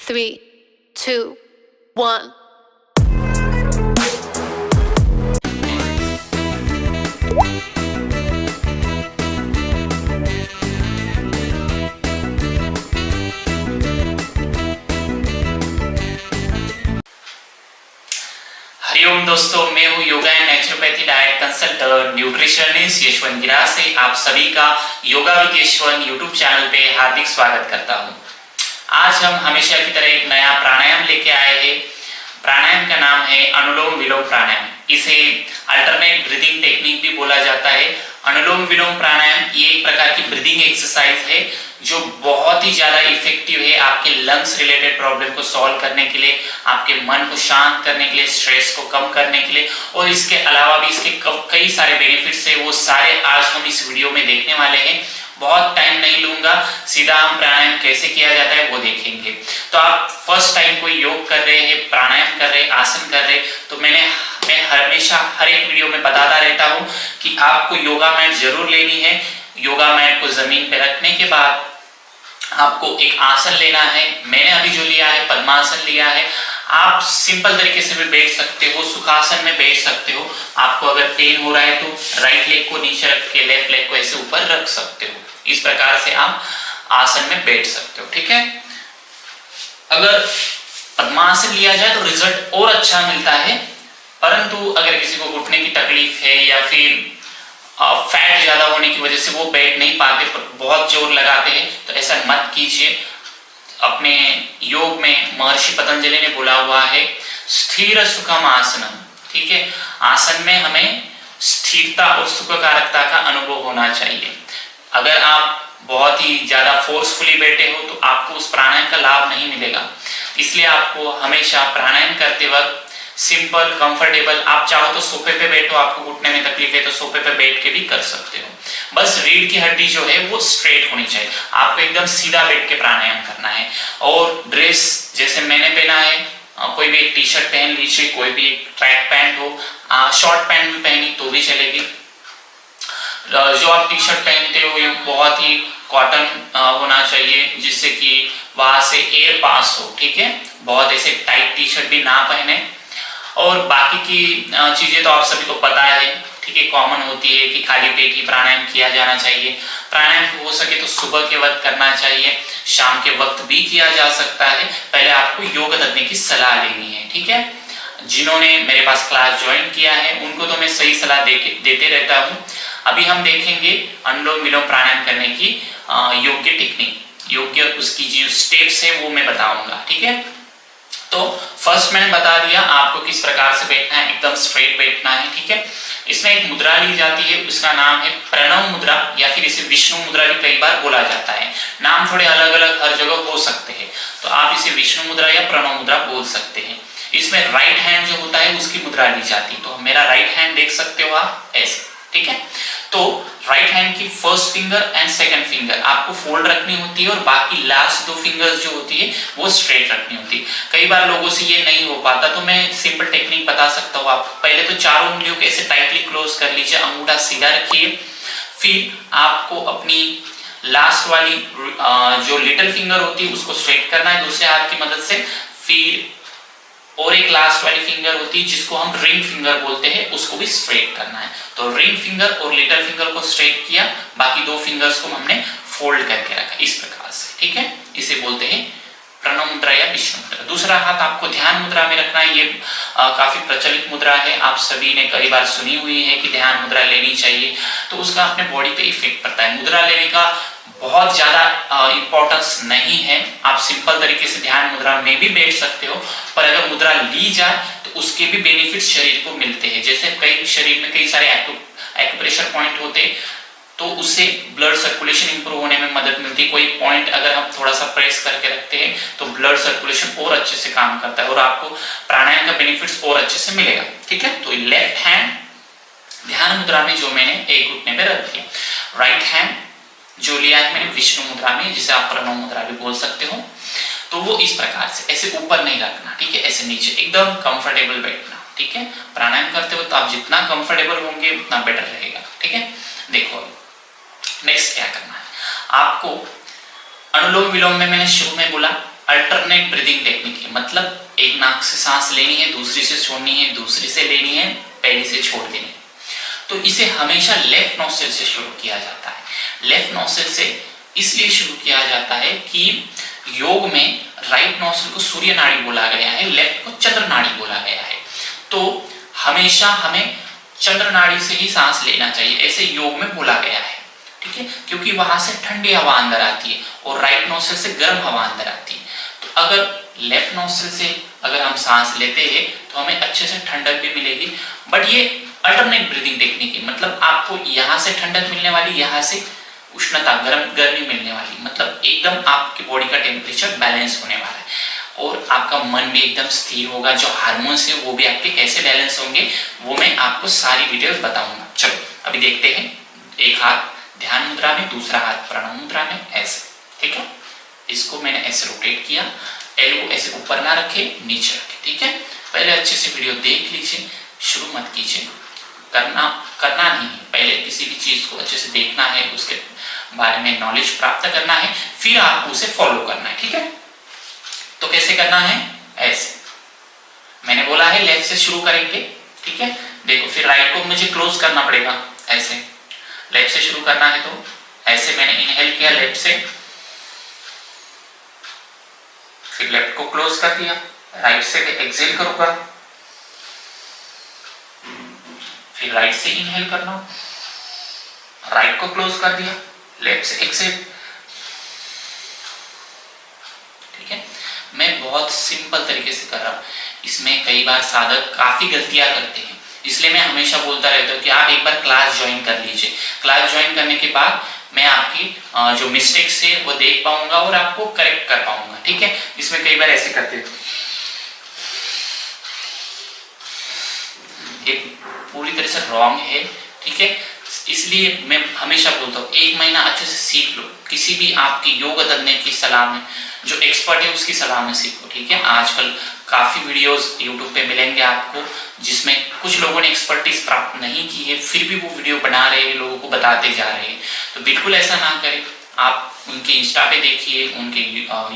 3, 2, 1. हरिओम दोस्तों, मैं हूँ yoga and naturopathy diet consultant nutritionist Yashwant गिरा से आप सभी का yoga with Yashwant YouTube channel पे हार्दिक स्वागत करता हूँ। आज हम हमेशा की तरह एक नया प्राणायाम लेके आए हैं। प्राणायाम का नाम है अनुलोम विलोम प्राणायाम। इसे अल्टरनेट ब्रीदिंग टेक्निक भी बोला जाता है। अनुलोम विलोम प्राणायाम ये एक प्रकार की ब्रीदिंग एक्सरसाइज है जो बहुत ही ज्यादा इफेक्टिव है आपके लंग्स रिलेटेड प्रॉब्लम को सॉल्व करने के लिए, आपके मन को शांत करने के लिए, स्ट्रेस को कम करने के लिए, और इसके अलावा भी इसके कई सारे बेनिफिट्स है। वो सारे आज हम इस वीडियो में देखने वाले हैं। बहुत टाइम नहीं लूंगा, सीधा हम प्राणायाम कैसे किया जाता है वो देखेंगे। तो आप फर्स्ट टाइम कोई योग कर रहे हैं, प्राणायाम कर रहे हैं, आसन कर रहे हैं, तो मैं हमेशा हर एक वीडियो में बताता रहता हूँ कि आपको योगा मैट जरूर लेनी है। योगा मैट को जमीन पे रखने के बाद आपको एक आसन लेना है। मैंने अभी जो लिया है पद्मासन लिया है। आप सिंपल तरीके से भी बैठ सकते हो, सुखासन में बैठ सकते हो। आपको अगर पेन हो रहा है तो राइट लेग को नीचे रख के लेफ्ट लेग को ऐसे ऊपर रख सकते हो। इस प्रकार से आप आसन में बैठ सकते हो, ठीक है। अगर पद्मासन लिया जाए तो रिजल्ट और अच्छा मिलता है, परंतु अगर किसी को घुटने की तकलीफ है या फिर फैट ज्यादा होने की वजह से वो बैठ नहीं पाते, बहुत जोर लगाते हैं, तो ऐसा मत कीजिए। अपने योग में महर्षि पतंजलि ने बोला हुआ है स्थिर सुखम आसनम, ठीक है। आसन में हमें स्थिरता और सुखकारकता का अनुभव होना चाहिए। अगर आप बहुत ही ज्यादा फोर्सफुली बैठे हो तो आपको उस प्राणायाम का लाभ नहीं मिलेगा। इसलिए आपको हमेशा प्राणायाम करते वक्त सिंपल कंफर्टेबल, आप चाहो तो सोफे पे बैठो, आपको घुटने में तकलीफ है तो सोफे पे बैठ के भी कर सकते हो। बस रीढ़ की हड्डी जो है वो स्ट्रेट होनी चाहिए। आपको एकदम सीधा बैठ के प्राणायाम करना है। और ड्रेस जैसे मैंने पहना है, कोई भी एक टी शर्ट पहन लीजिए, कोई भी एक ट्रैक पैंट हो, शॉर्ट पैंट भी पहनी तो भी चलेगी। जो आप टी शर्ट पहनते हो ये बहुत ही कॉटन होना चाहिए, जिससे कि वहां से एयर पास हो, ठीक है। बहुत ऐसे टाइट टी शर्ट भी ना पहने। और बाकी की चीजें तो आप सभी को पता है, ठीक है, कॉमन होती है कि खाली पेट ही प्राणायाम किया जाना चाहिए। प्राणायाम को हो सके तो सुबह के वक्त करना चाहिए, शाम के वक्त भी किया जा सकता है। पहले आपको योग तज्ञ की सलाह लेनी है, ठीक है। जिन्होंने मेरे पास क्लास ज्वाइन किया है उनको तो मैं सही सलाह देते रहता हूँ। अभी हम देखेंगे अनुलोम विलोम प्राणायाम करने की योग्य टेक्निक, योग्य उसकी जो स्टेप्स है वो मैं बताऊंगा, ठीक है। तो फर्स्ट मैंने बता दिया आपको किस प्रकार से बैठना है, एकदम स्ट्रेट बैठना है, ठीक है। इसमें एक मुद्रा ली जाती है, उसका नाम है प्रणव मुद्रा, या फिर इसे विष्णु मुद्रा भी कई बार बोला जाता है। नाम थोड़े अलग अलग हर जगह हो सकते हैं, तो आप इसे विष्णु मुद्रा या प्रणव मुद्रा बोल सकते हैं। इसमें राइट हैंड जो होता है उसकी मुद्रा ली जाती है। तो मेरा राइट हैंड देख सकते हो आप ऐसे, ठीक है। तो राइट हैंड की first finger and second finger आपको फोल्ड रखनी होती है, और बाकी लास्ट दो फिंगर्स जो होती है वो स्ट्रेट रखनी होती है। कई बार लोगों से ये नहीं हो पाता, तो मैं सिंपल टेक्निक बता सकता हूँ। आप पहले तो चारों उंगलियों को ऐसे टाइटली क्लोज कर लीजिए, अंगूठा सीधा रखिए। फिर आपको अपनी लास्ट वाली जो लिटिल फिंगर होती है उसको स्ट्रेट करना है दूसरे हाथ की मदद से। फिर और एक लास्ट वाली फिंगर होती है जिसको हम रिंग फिंगर बोलते हैं, उसको भी स्ट्रेट करना है। तो रिंग फिंगर और लिटिल फिंगर को स्ट्रेट किया, बाकी दो फिंगर्स को हमने फोल्ड करके रखा इस प्रकार से, ठीक है। इसे बोलते हैं प्रणव मुद्रा या विष्णु मुद्रा। दूसरा हाथ आपको ध्यान मुद्रा में रखना है। ये काफी प्रचलित मुद्रा है, आप सभी ने कई बार सुनी हुई है कि ध्यान मुद्रा लेनी चाहिए, तो उसका अपने बॉडी पे इफेक्ट पड़ता है। मुद्रा लेने का बहुत ज्यादा इंपॉर्टेंस नहीं है, आप सिंपल तरीके से ध्यान मुद्रा में भी बैठ सकते हो, पर अगर मुद्रा ली जाए तो उसके भी बेनिफिट शरीर को मिलते हैं। जैसे कई शरीर में कई सारे एक्यूप्रेशर पॉइंट होते हैं, तो उससे ब्लड सर्कुलेशन इंप्रूव होने में मदद मिलती है। कोई पॉइंट अगर हम थोड़ा सा प्रेस करके रखते हैं तो ब्लड सर्कुलेशन और अच्छे से काम करता है, और आपको प्राणायाम का बेनिफिट्स और अच्छे से मिलेगा, ठीक है। तो लेफ्ट हैंड ध्यान मुद्रा में जो मैंने एक घुटने पे रख दिया, राइट हैंड जो लिया है मैंने विष्णु मुद्रा में, जिसे आप प्रणव मुद्रा भी बोल सकते हो, तो वो इस प्रकार से ऐसे ऊपर नहीं रखना, ठीक है, ऐसे नीचे एकदम कंफर्टेबल बैठना, ठीक है। प्राणायाम करते हो तो आप जितना कंफर्टेबल होंगे उतना बेटर रहेगा, ठीक है। देखो नेक्स्ट क्या करना है आपको। अनुलोम विलोम में मैंने शुरू में बोला अल्टरनेट ब्रीदिंग टेक्निक है, मतलब एक नाक से सांस लेनी है, दूसरी से छोड़नी है, दूसरी से लेनी है, पहली से छोड़ देनी है। तो इसे हमेशा लेफ्ट नोस्ट्रिल से शुरू किया जाता है। लेफ्ट नोस्ट्रिल से इसलिए शुरू किया जाता है कि योग में राइट नोस्ट्रिल को सूर्य नाड़ी बोला गया है, लेफ्ट को चंद्र नाड़ी बोला गया है। तो हमेशा हमें चंद्र नाड़ी से ही सांस लेना चाहिए, ऐसे योग में बोला गया है, ठीक है, क्योंकि वहां से ठंडी हवा अंदर आती है और राइट नोस्ट्रिल से गर्म हवा अंदर आती है। तो अगर लेफ्ट नोस्ट्रिल से अगर हम सांस लेते हैं तो हमें अच्छे से ठंडक भी मिलेगी। बट ये अल्टरनेट ब्रीदिंग टेक्निक है, मतलब आपको यहाँ से ठंडक मिलने वाली, यहाँ से उष्णता गर्मी मिलने वाली, मतलब एकदम आपकी बॉडी का टेम्परेचर बैलेंस होने वाला है और आपका मन भी एकदम स्थिर होगा। जो हार्मोन्स है वो भी आपके कैसे बैलेंस होंगे वो मैं आपको सारी डिटेल्स बताऊंगा। चलो अभी देखते हैं। एक हाथ ध्यान मुद्रा में, दूसरा हाथ प्रणव मुद्रा में, ऐसे, ठीक है। इसको मैंने ऐसे रोटेट किया, एल्बो ऐसे ऊपर ना रखे, नीचे रखे, ठीक है। पहले अच्छे से वीडियो देख लीजिए, शुरू मत कीजिए, करना नहीं है, पहले किसी भी चीज को अच्छे से देखना है, उसके बारे में नॉलेज प्राप्त करना है, फिर आपको उसे फॉलो करना है, ठीक है। तो कैसे करना है, ऐसे मैंने बोला है लेफ्ट से शुरू करेंगे, ठीक है। देखो फिर राइट को मुझे क्लोज करना पड़ेगा, ऐसे लेफ्ट से शुरू करना है तो ऐसे मैंने इनहेल किया लेफ्ट से, फिर लेफ्ट को क्लोज कर दिया, राइट से एक्सहेल करूंगा, फिर राइट से इनहेल करना, राइट को क्लोज कर दिया, लेफ्ट से एक्सहेल, ठीक है। मैं बहुत सिंपल तरीके से कर रहा हूं, इसमें कई बार साधक काफी गलतियां करते हैं, इसलिए मैं हमेशा बोलता रहता हूँ कि आप एक बार क्लास ज्वाइन कर लीजिए। क्लास ज्वाइन करने के बाद मैं आपकी जो मिस्टेक्स है वो देख पाऊंगा और आपको करेक्ट कर पाऊंगा, ठीक है। इसमें कई बार ऐसे करते हैं, ये पूरी तरह से रॉन्ग है, ठीक है। इसलिए मैं हमेशा बोलता हूँ एक महीना अच्छे से सीख लो, किसी भी आपकी योग तज्ञ की सलाह में, जो एक्सपर्ट है उसकी सलाह में सीखो, ठीक है। आजकल काफी वीडियोस YouTube पे मिलेंगे आपको जिसमें कुछ लोगों ने एक्सपर्टीज प्राप्त नहीं की है, फिर भी वो वीडियो बना रहे हैं, लोगों को बताते जा रहे हैं। तो बिल्कुल ऐसा ना करें, आप उनके इंस्टा पे देखिए, उनके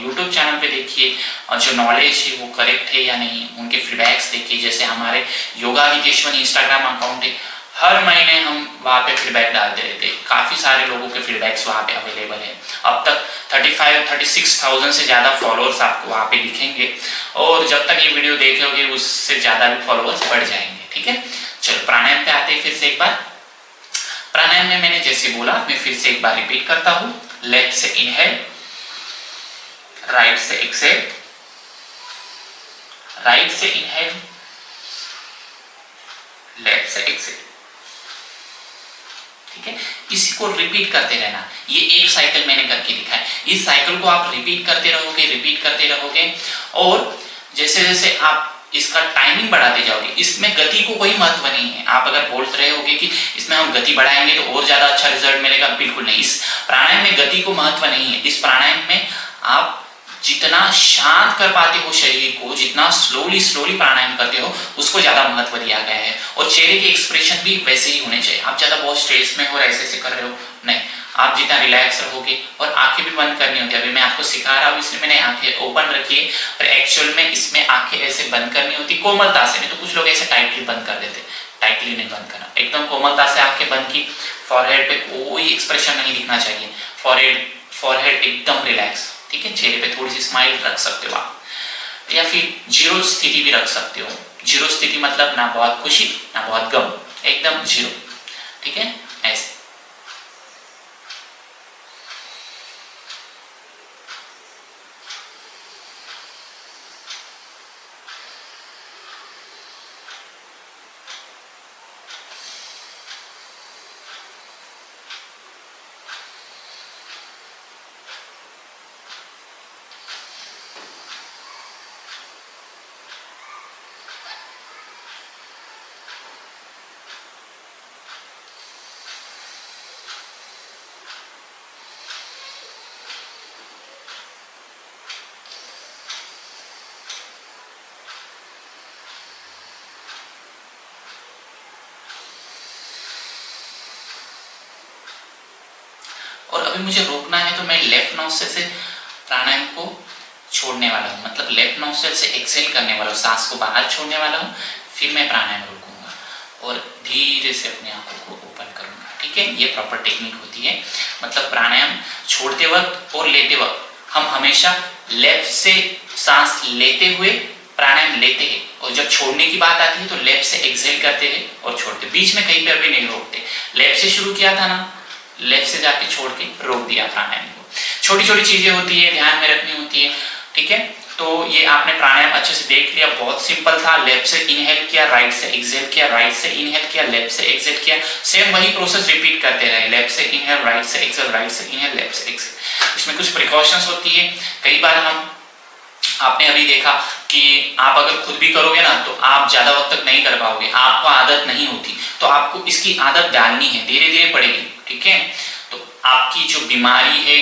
यूट्यूब चैनल पे देखिए, और जो नॉलेज है वो करेक्ट है या नहीं, उनके फीडबैक्स देखिए। जैसे हमारे योगा विदेश्वर इंस्टाग्राम अकाउंट है, हर महीने हम वहाँ पे फीडबैक डालते रहते हैं, काफी सारे लोगों के फीडबैक्स वहाँ पे अवेलेबल है। अब तक 36,000 से ज्यादा फॉलोअर्स आपको वहाँ पे दिखेंगे और जब तक ये वीडियो देखोगे उससे ज्यादा भी फॉलोअर्स बढ़ जाएंगे, ठीक है। चलो प्राणायाम पे आते हैं फिर से एक बार। प्राणायाम में मैंने जैसे बोला, मैं फिर से एक बार रिपीट करता हूँ। लेफ्ट से इनहेल, राइट से एक्सहेल, राइट से इनहेल, लेफ्ट से एक्सहेल, ठीक है। इसी को रिपीट करते रहना, ये एक साइकिल मैंने करके दिखा है, इस साइकिल को आप रिपीट करते रहोगे और जैसे जैसे आप इसका टाइमिंग बढ़ाते जाओगे, इसमें गति को कोई महत्व नहीं है। आप अगर बोल रहे होगे कि इसमें हम गति बढ़ाएंगे तो और ज्यादा अच्छा रिजल्ट मिलेगा, बिल्कुल नहीं। इस प्राणायाम में गति को महत्व नहीं है। इस प्राणायाम में आप जितना शांत कर पाते हो शरीर को, जितना स्लोली प्राणायाम करते हो, उसको ज्यादा महत्व दिया गया है। और चेहरे के एक्सप्रेशन भी वैसे ही होने चाहिए। आप ज्यादा बहुत स्ट्रेस में हो, ऐसे कर रहे हो, नहीं, आप जितना रिलैक्स रहोगे और आंखें भी बंद करनी होती है। अभी मैं आपको सिखा रहा हूँ, इसलिए मैंने आंखें ओपन रखी है, पर एक्चुअल में इसमें आंखें ऐसे बंद करनी होती कोमलता से, नहीं तो कुछ लोग ऐसे टाइटली बंद कर देते। टाइटली नहीं बंद करना, एकदम कोमलता से आंखें बंद की, फॉरहेड पे कोई एक्सप्रेशन नहीं दिखना चाहिए, फॉरहेड एकदम रिलैक्स, ठीक है। चेहरे पे थोड़ी सी स्माइल रख सकते हो आप, या फिर जीरो स्थिति भी रख सकते हो। जीरो स्थिति मतलब ना बहुत खुशी ना बहुत गम, एकदम जीरो, ठीक है, ऐसे। और अभी मुझे रोकना है तो मैं लेफ्ट नोस्ट्रिल से प्राणायाम को छोड़ने वाला हूँ, मतलब लेफ्ट नोस्ट्रल से एक्सेल करने वाला हूँ, सांस को बाहर छोड़ने वाला हूँ, फिर मैं प्राणायाम रोकूंगा और धीरे से अपने आंखों को ओपन करूंगा। ठीक है, ये प्रॉपर टेक्निक होती है। मतलब प्राणायाम छोड़ते वक्त और लेते वक्त हम हमेशा लेफ्ट से सांस लेते हुए प्राणायाम लेते हैं, और जब छोड़ने की बात आती है तो लेफ्ट से एक्सेल करते हैं और छोड़ते, बीच में कहीं पर भी नहीं रोकते। लेफ्ट से शुरू किया था ना, लेफ्ट से जाके छोड़ के रोक दिया प्राणायाम को। छोटी छोटी चीजें होती है, ध्यान में रखनी होती है। ठीक है, तो ये आपने प्राणायाम अच्छे से देख लिया, बहुत सिंपल था। लेफ्ट से इनहेल किया, राइट से एक्सेल किया, राइट से इनहेल किया, लेफ्ट से एक्सेल किया, सेम वही प्रोसेस रिपीट करते रहे। लेफ्ट से इनहेल, राइट से एक्सेल, राइट से इनहेल, लेफ्ट से एक्सेल। इसमें कुछ प्रिकॉशंस होती है। कई बार आपने अभी देखा कि आप अगर खुद भी करोगे ना तो आप ज्यादा वक्त तक नहीं कर पाओगे, आपको आदत नहीं होती, तो आपको इसकी आदत डालनी है, धीरे धीरे पड़ेगी। ठीक है, तो आपकी जो बीमारी है,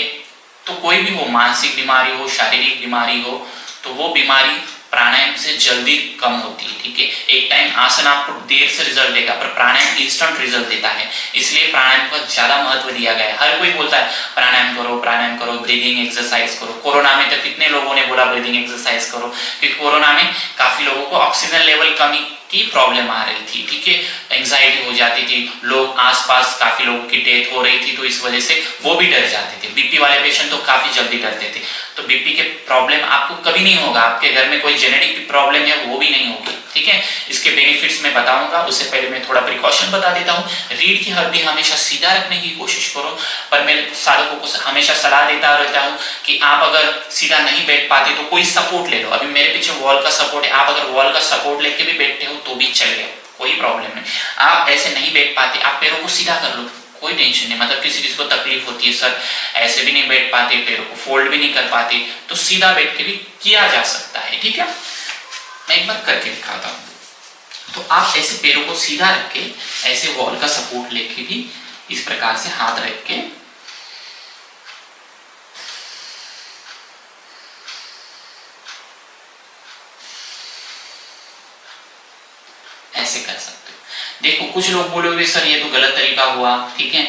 तो कोई भी हो, मानसिक बीमारी हो, शारीरिक बीमारी हो, तो वो बीमारी प्राणायाम से जल्दी कम होती है। ठीक है, एक टाइम आसन आपको देर से रिजल्ट देगा, पर प्राणायाम इंस्टेंट रिजल्ट देता है, इसलिए प्राणायाम को ज्यादा महत्व दिया गया है। हर कोई बोलता है प्राणायाम करो, ब्रीदिंग एक्सरसाइज करो। कोरोना में तो कितने लोगों ने बोला ब्रीदिंग एक्सरसाइज करो, क्योंकि कोरोना में काफी लोगों को ऑक्सीजन लेवल कमी की प्रॉब्लम आ रही थी। ठीक है, एंजाइटी हो जाती थी, लोग आसपास काफी लोगों की डेथ हो रही थी, तो इस वजह से वो भी डर जाते थे। बीपी वाले पेशेंट तो काफी जल्दी डरते थे। तो बीपी के प्रॉब्लम आपको कभी नहीं होगा, आपके घर में कोई जेनेटिक प्रॉब्लम है वो भी नहीं होगी। ठीक है, इसके बेनिफिट्स मैं बताऊंगा, उससे पहले मैं थोड़ा प्रिकॉशन बता देता हूँ। रीढ़ की हड्डी हमेशा सीधा रखने की कोशिश करो, पर मैं साधकों को हमेशा सलाह देता रहता हूँ कि आप अगर सीधा नहीं बैठ पाते तो कोई सपोर्ट ले लो। अभी मेरे पीछे वॉल का सपोर्ट है, आप अगर वॉल का सपोर्ट लेके भी बैठते हो तो भी चलेगा, कोई प्रॉब्लम नहीं। आप ऐसे नहीं बैठ पाते, आप पैरों को सीधा कर लो, कोई टेंशन नहीं। मतलब किसी को तकलीफ होती है, सर ऐसे भी नहीं बैठ पाते, पैरों को फोल्ड भी नहीं कर पाते, तो सीधा बैठ के भी किया जा सकता है। ठीक है, मैं एक बार करके दिखाता हूँ। तो आप ऐसे पैरों को सीधा रख के, ऐसे वॉल का सपोर्ट लेके भी इस प्रकार से हाथ रख के ऐसे कर सकते हो। देखो, कुछ लोग बोलोगे सर ये तो गलत तरीका हुआ। ठीक है,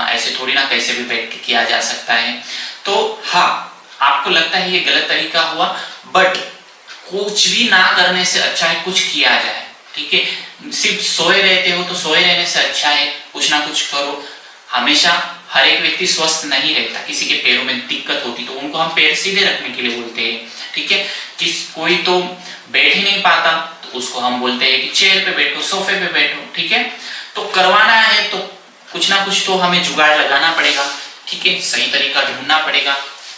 ऐसे थोड़ी ना कैसे भी बैठ के किया जा सकता है। तो हाँ, आपको लगता है ये गलत तरीका हुआ, बट कुछ भी ना करने से अच्छा है कुछ किया जाए। ठीक है, सिर्फ सोए रहते हो तो सोए रहने से अच्छा है कुछ ना कुछ करो। हमेशा हर एक व्यक्ति स्वस्थ नहीं रहता, किसी के पैरों में दिक्कत होती तो उनको हम पैर सीधे रखने के लिए बोलते हैं। ठीक है, कोई तो बैठ ही नहीं पाता तो उसको हम बोलते हैं कि चेयर पे बैठो, सोफे पे बैठो। ठीक है, तो करवाना है तो कुछ ना कुछ तो हमें जुगाड़ लगाना पड़ेगा। ठीक है, सही तरीका ढूंढना पड़ेगा।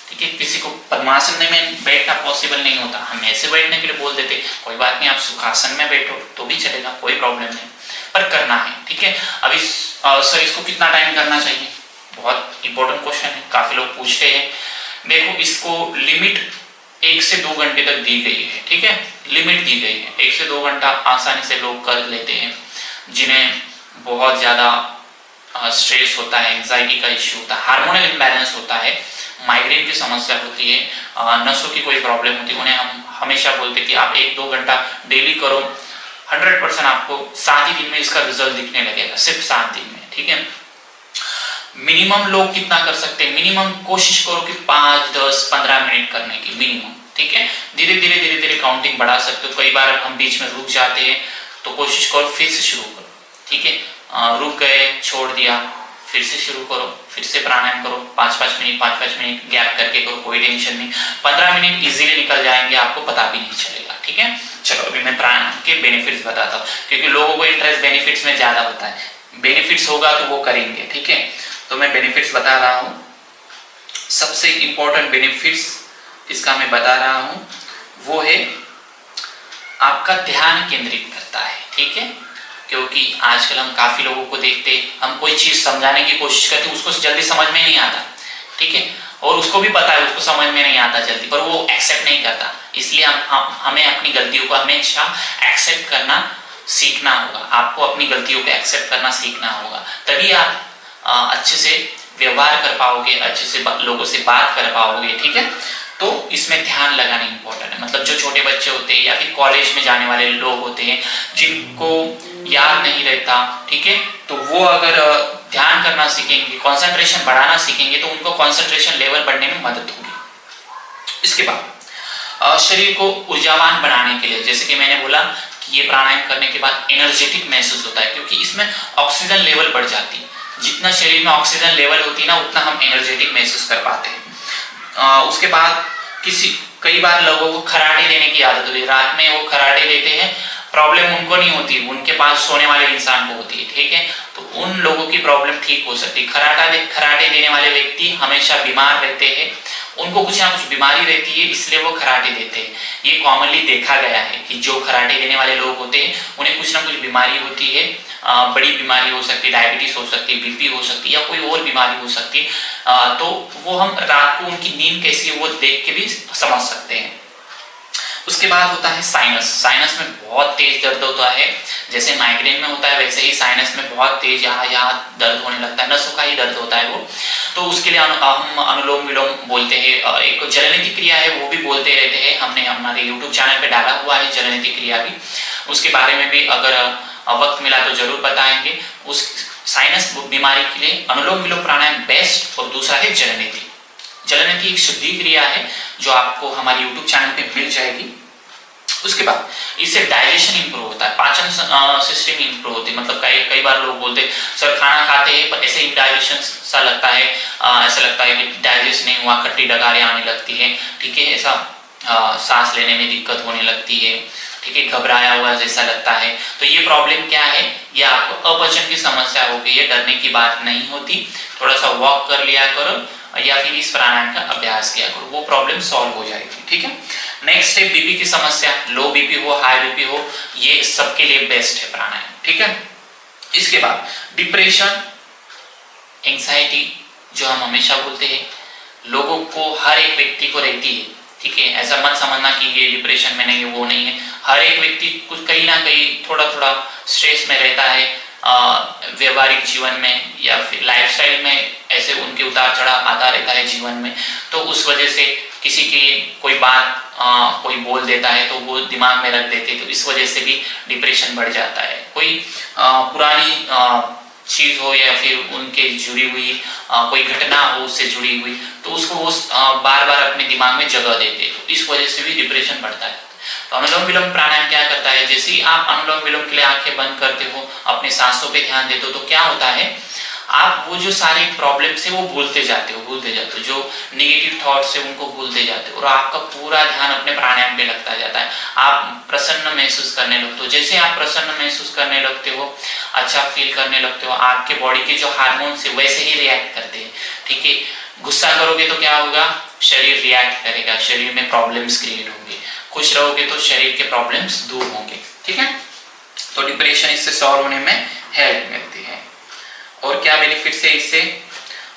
ठीक है, किसी को पद्मासन में बैठना पॉसिबल नहीं होता, हम ऐसे बैठने के लिए बोल देते, कोई बात नहीं आप सुखासन में बैठो तो भी चलेगा, कोई प्रॉब्लम नहीं, पर करना है। ठीक है, अभी सर इसको कितना टाइम करना चाहिए, बहुत इंपॉर्टेंट क्वेश्चन है, काफी लोग पूछते हैं। देखो, इसको लिमिट 1 से 2 घंटे तक दी गई है। ठीक है, लिमिट दी गई है, 1 से 2 घंटा आसानी से लोग कर लेते हैं। जिन्हें बहुत ज्यादा स्ट्रेस होता है, एंजाइटी का इश्यू होता है, हार्मोनल इम्बैलेंस होता है, माइग्रेन की समस्या होती है, नसों की कोई प्रॉब्लम होती है, उन्हें हम हमेशा बोलते हैं कि आप 1-2 घंटा डेली करो, 100% आपको 7 ही दिन में इसका रिजल्ट दिखने लगेगा, सिर्फ 7 दिन में। ठीक है, मिनिमम लोग कितना कर सकते हैं, मिनिमम कोशिश करो कि 5, 10, 15 मिनट करने की मिनिमम। ठीक है, धीरे धीरे काउंटिंग बढ़ा सकते हो। कई बार हम बीच में रुक जाते हैं तो कोशिश करो फिर से शुरू करो। ठीक है, रुक गए, छोड़ दिया, फिर से शुरू करो, फिर से प्राणायाम करो, 5-5 मिनट गैप करके करो, कोई टेंशन नहीं। 15 मिनट इजीली निकल जाएंगे, आपको पता भी नहीं चलेगा। ठीक है, चलो अभी मैं प्राणायाम के बेनिफिट्स बताता हूँ, क्योंकि लोगों को इंटरेस्ट बेनिफिट्स में ज्यादा होता है, बेनिफिट्स होगा तो वो करेंगे। ठीक है, तो मैं बेनिफिट्स बता रहा हूँ। सबसे इंपॉर्टेंट बेनिफिट्स इसका मैं बता रहा हूँ, वो है आपका ध्यान केंद्रित करता है। ठीक है, क्योंकि आजकल हम काफी लोगों को देखते, हम कोई चीज समझाने की कोशिश करते, उसको जल्दी समझ में नहीं आता। ठीक है, और उसको भी पता है उसको समझ में नहीं आता जल्दी, पर वो एक्सेप्ट नहीं करता। इसलिए हमें अपनी गलतियों को हमेशा एक्सेप्ट करना सीखना होगा। आपको अपनी गलतियों को एक्सेप्ट करना सीखना होगा, तभी आप अच्छे से व्यवहार कर पाओगे, अच्छे से लोगों से बात कर पाओगे। ठीक है, तो इसमें ध्यान लगाना इंपॉर्टेंट है। मतलब जो छोटे बच्चे होते हैं या फिर कॉलेज में जाने वाले लोग होते हैं जिनको याद नहीं रहता, ठीक है, तो वो अगर ध्यान करना सीखेंगे, कंसंट्रेशन बढ़ाना सीखेंगे, तो उनको कंसंट्रेशन लेवल बढ़ने में मदद होगी। इसके बाद शरीर को ऊर्जावान बनाने के लिए, जैसे कि मैंने बोला कि ये प्राणायाम करने के बाद एनर्जेटिक महसूस होता है, क्योंकि इसमें ऑक्सीजन लेवल बढ़ जाती है। जितना शरीर में ऑक्सीजन लेवल होती है ना, उतना हम एनर्जेटिक महसूस कर पाते हैं। उसके बाद कई बार लोगों को खराटे देने की आदत होती है, रात में वो खराटे देते हैं, प्रॉब्लम उनको नहीं होती, उनके पास सोने वाले इंसान को होती है, ठीक है। तो उन लोगों की प्रॉब्लम ठीक हो सकती है। खराटे देने वाले व्यक्ति हमेशा बीमार रहते हैं, उनको कुछ ना कुछ बीमारी रहती है, इसलिए वो खराटे देते हैं। ये कॉमनली देखा गया है कि जो खराटे देने वाले लोग होते हैं उन्हें कुछ ना कुछ बीमारी होती है, बड़ी बीमारी हो सकती है, डायबिटीज हो सकती है, बीपी हो सकती है, या कोई और बीमारी हो सकती है। तो वो हम रात को उनकी नींद कैसी है वो देख के भी समझ सकते हैं। उसके बाद होता है साइनस। साइनस में बहुत तेज दर्द होता है, जैसे माइग्रेन में होता है वैसे ही साइनस में बहुत तेज यहाँ दर्द होने लगता है, नसों का ही दर्द होता है वो। तो उसके लिए हम अनुलोम विलोम बोलते हैं, एक जलनिधि क्रिया है वो भी बोलते रहते हैं, हमने हमारे YouTube चैनल पे डाला हुआ है जलनिधि क्रिया भी, उसके बारे में भी अगर वक्त मिला तो जरूर बताएंगे। उस साइनस बीमारी के लिए अनुलोम विलोम प्राणायाम बेस्ट, और दूसरा है जलनिधि। जलनिधि एक शुद्धि क्रिया है जो आपको हमारे YouTube चैनल पे मिल जाएगी। उसके बाद इससे डाइजेशन इंप्रूव होता है, पाचन सिस्टम इंप्रूव होती है। मतलब कई बार लोग बोलते हैं सर खाना खाते हैं पर ऐसे इंडाइजेशन सा लगता है, ऐसा लगता है कि डाइजेस्ट नहीं हुआ, खट्टी डगारें आने लगती है, ठीक है, ऐसा सांस लेने में दिक्कत होने लगती है, ठीक है, घबराया हुआ जैसा लगता है। तो ये प्रॉब्लम क्या है, ये आपको अपचन की समस्या हो गई है, डरने की बात नहीं होती। थोड़ा सा वॉक कर लिया करो या फिर इस प्राणायाम का अभ्यास किया करो, वो प्रॉब्लम सॉल्व हो जाएगी, ठीक है। नेक्स्ट है बीपी की समस्या, लो बीपी हो, हाई बीपी हो, ये सबके लिए बेस्ट है प्राणायाम, ठीक है। इसके बाद डिप्रेशन, एंजाइटी, जो हम हमेशा बोलते हैं लोगों को, हर एक व्यक्ति को रहती है, ठीक है। ऐसा मत समझना कि ये डिप्रेशन में नहीं है, वो नहीं है, हर एक व्यक्ति कुछ कहीं ना कहीं थोड़ा थोड़ा स्ट्रेस में रहता है, व्यवहारिक जीवन में या फिर लाइफस्टाइल में ऐसे उनके उतार चढ़ाव आता रहता है जीवन में। तो उस वजह से किसी की कोई बात कोई बोल देता है तो वो दिमाग में रख देते हैं, तो इस वजह से भी डिप्रेशन बढ़ जाता है। कोई पुरानी चीज हो या फिर उनके जुड़ी हुई कोई घटना हो उससे जुड़ी हुई, तो उसको वो बार बार अपने दिमाग में जगह देते हैं, तो इस वजह से भी डिप्रेशन बढ़ता है। तो अनुलोम विलोम प्राणायाम क्या करता है, जैसे ही आप अनुलोम विलोम के लिए आंखें बंद करते हो, अपने सांसों पे ध्यान देते हो, तो क्या होता है, आप वो जो सारे प्रॉब्लम्स है वो भूलते जाते हो, जो नेगेटिव थॉट्स है उनको भूलते जाते हो, और आपका पूरा ध्यान अपने प्राणायाम पे लगता जाता है। आप प्रसन्न महसूस करने लगते हो, जैसे आप प्रसन्न महसूस करने लगते हो, अच्छा फील करने लगते हो, आपके बॉडी के जो हार्मोन्स है वैसे ही रिएक्ट करते हैं, ठीक है। गुस्सा करोगे तो क्या होगा, शरीर रिएक्ट करेगा, शरीर में प्रॉब्लम्स क्रिएट होंगे। खुश रहोगे तो शरीर के प्रॉब्लम्स दूर होंगे, ठीक है। तो डिप्रेशन इससे सॉल्व होने में हेल्प मिलती है। और क्या बेनिफिट्स है इससे,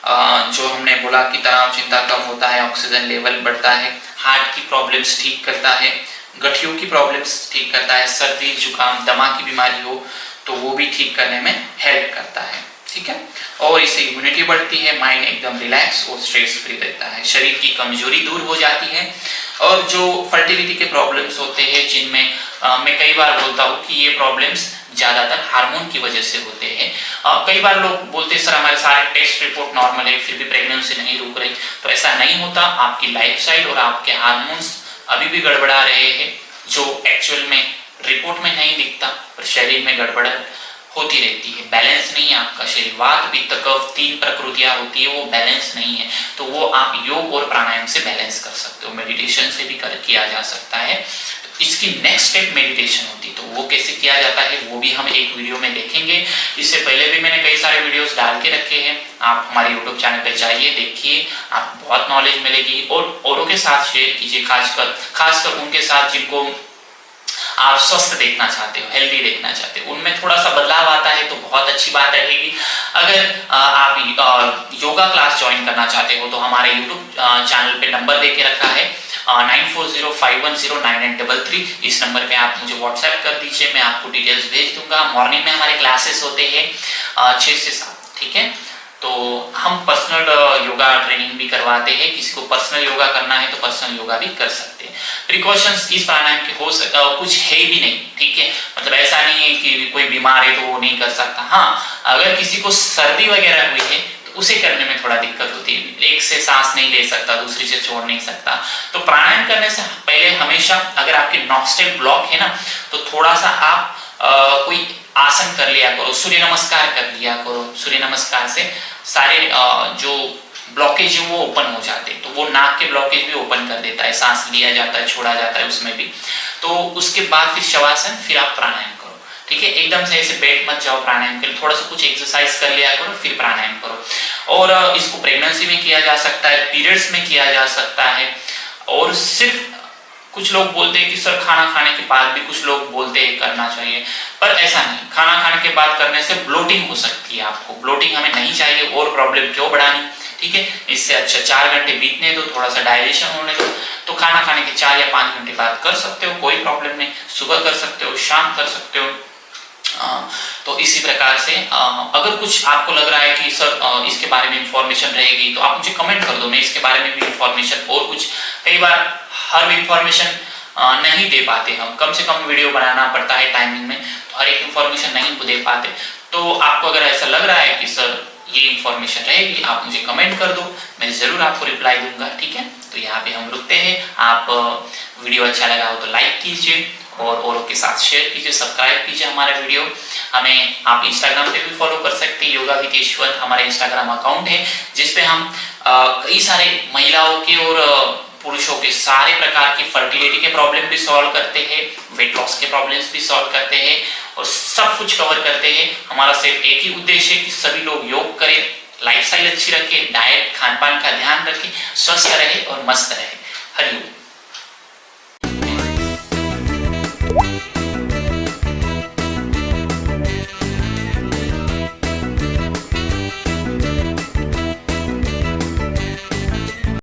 जो हमने बोला कि तनाव चिंता कम होता है, ऑक्सीजन लेवल बढ़ता है, हार्ट की प्रॉब्लम्स ठीक करता है, गठियों की प्रॉब्लम्स ठीक करता है, सर्दी जुकाम दमा की बीमारी हो तो वो भी ठीक करने में हेल्प करता है, ठीक है। और इससे इम्यूनिटी बढ़ती है, माइंड एकदम रिलैक्स और स्ट्रेस फ्री रहता है, शरीर की कमजोरी दूर हो जाती है। और जो फर्टिलिटी के प्रॉब्लम्स होते हैं जिनमें मैं कई बार बोलता हूँ कि ये प्रॉब्लम्स ज्यादातर हार्मोन की वजह से होते हैं। कई बार लोग बोलते हैं सर हमारे सारे टेस्ट रिपोर्ट नॉर्मल है फिर भी प्रेगनेंसी नहीं रुक रही, तो ऐसा नहीं होता। आपकी लाइफस्टाइल और आपके हार्मोन्स अभी भी गड़बड़ा रहे हैं, जो एक्चुअल में रिपोर्ट में नहीं दिखता पर शरीर में गड़बड़ होती रहती है, बैलेंस नहीं है आपका शरीर। वात पित्त कफ 3 प्रकृतियां होती है, वो बैलेंस नहीं है, तो वो आप योग और प्राणायाम से बैलेंस कर सकते हो, मेडिटेशन से भी किया जा सकता है। तो इसकी नेक्स्ट स्टेप मेडिटेशन होती है, तो वो कैसे किया जाता है वो भी हम एक वीडियो में देखेंगे। इससे पहले भी मैंने कई सारे वीडियोस डाल के रखे हैं, आप हमारे यूट्यूब चैनल पर जाइए, देखिए, आपको बहुत नॉलेज मिलेगी। और औरों के साथ शेयर कीजिए, खासकर उनके साथ जिनको आप स्वस्थ देखना चाहते हो, हेल्दी देखना चाहते हो, उनमें थोड़ा सा बदलाव आता है तो बहुत अच्छी बात रहेगी। अगर आप योगा क्लास ज्वाइन करना चाहते हो तो हमारे यूट्यूब चैनल पे नंबर दे के रखा है 9405109833, इस नंबर पे आप मुझे व्हाट्सएप कर दीजिए, मैं आपको डिटेल्स भेज दूंगा। मॉर्निंग में हमारे क्लासेस होते हैं 6 से 7, ठीक है। तो हम पर्सनल योगा ट्रेनिंग भी करवाते हैं, किसी को पर्सनल योगा करना है तो पर्सनल योगा भी कर सकते हैं। प्रिकॉशंस इस प्राणायाम के हो सकता कुछ है भी नहीं, ठीक है, मतलब ऐसा नहीं है कि कोई बीमार है तो वो नहीं कर सकता। हाँ, अगर किसी को सर्दी वगैरह हुई है तो उसे करने में थोड़ा दिक्कत होती है, एक से सांस नहीं ले सकता, दूसरी से छोड़ नहीं सकता। तो प्राणायाम करने से पहले हमेशा अगर आपके नॉस्ट्रल ब्लॉक है ना, तो थोड़ा सा आप कोई आसन कर लिया करो, सूर्य नमस्कार कर लिया करो। सूर्य नमस्कार से सारे जो ब्लॉकेज है वो ओपन हो जाते हैं। तो वो नाक के ब्लॉकेज भी ओपन कर देता है, सांस लिया जाता है, छोड़ा जाता है उसमें भी। तो उसके बाद फिर शवासन, फिर आप प्राणायाम करो, ठीक है। एकदम से ऐसे बैठ मत जाओ प्राणायाम के लिए, थोड़ा सा कुछ एक्सरसाइज कर लिया करो, फिर प्राणायाम करो। और इसको प्रेगनेंसी में किया जा सकता है, पीरियड्स में किया जा सकता है। और सिर्फ कुछ लोग बोलते हैं कि सर खाना खाने के बाद भी कुछ लोग बोलते हैं करना चाहिए, पर ऐसा नहीं। खाना खाने के बाद करने से ब्लोटिंग हो सकती है, आपको ब्लोटिंग हमें नहीं चाहिए, और प्रॉब्लम क्यों बढ़ानी, ठीक है। इससे अच्छा 4 घंटे बीतने दो, थोड़ा सा डाइजेशन होने दो। तो खाना खाने के 4 या 5 घंटे बाद कर सकते हो, कोई प्रॉब्लम नहीं। सुबह कर सकते हो, शाम कर सकते हो। तो इसी प्रकार से अगर कुछ आपको लग रहा है कि सर इसके बारे में इंफॉर्मेशन रहेगी, तो आप मुझे कमेंट कर दो, मैं इसके बारे में भी इंफॉर्मेशन और कुछ, कई बार हर इंफॉर्मेशन नहीं दे पाते हम, कम से कम वीडियो बनाना पड़ता है टाइमिंग में, तो हर एक इंफॉर्मेशन नहीं दे पाते। तो आपको अगर ऐसा लग रहा है कि सर ये इंफॉर्मेशन रहेगी, आप मुझे कमेंट कर दो, मैं जरूर आपको रिप्लाई दूंगा, ठीक है। तो यहाँ पे हम रुकते हैं। आप वीडियो अच्छा लगा हो तो लाइक कीजिए और औरों के साथ शेयर कीजिए, सब्सक्राइब कीजिए हमारा वीडियो। हमें आप इंस्टाग्राम पे भी फॉलो कर सकते हैं, योगा विद यशवंत हमारा इंस्टाग्राम अकाउंट है, जिसपे हम कई सारे महिलाओं के और पुरुषों के सारे प्रकार की फर्टिलिटी के प्रॉब्लम भी सॉल्व करते हैं, वेट लॉस के प्रॉब्लम्स भी सॉल्व करते हैं, और सब कुछ कवर करते हैं। हमारा सिर्फ एक ही उद्देश्य है कि सभी लोग योग करें, लाइफस्टाइल अच्छी रखें, डाइट खान पान का ध्यान रखें, स्वस्थ रहे और मस्त रहे। हरिओम।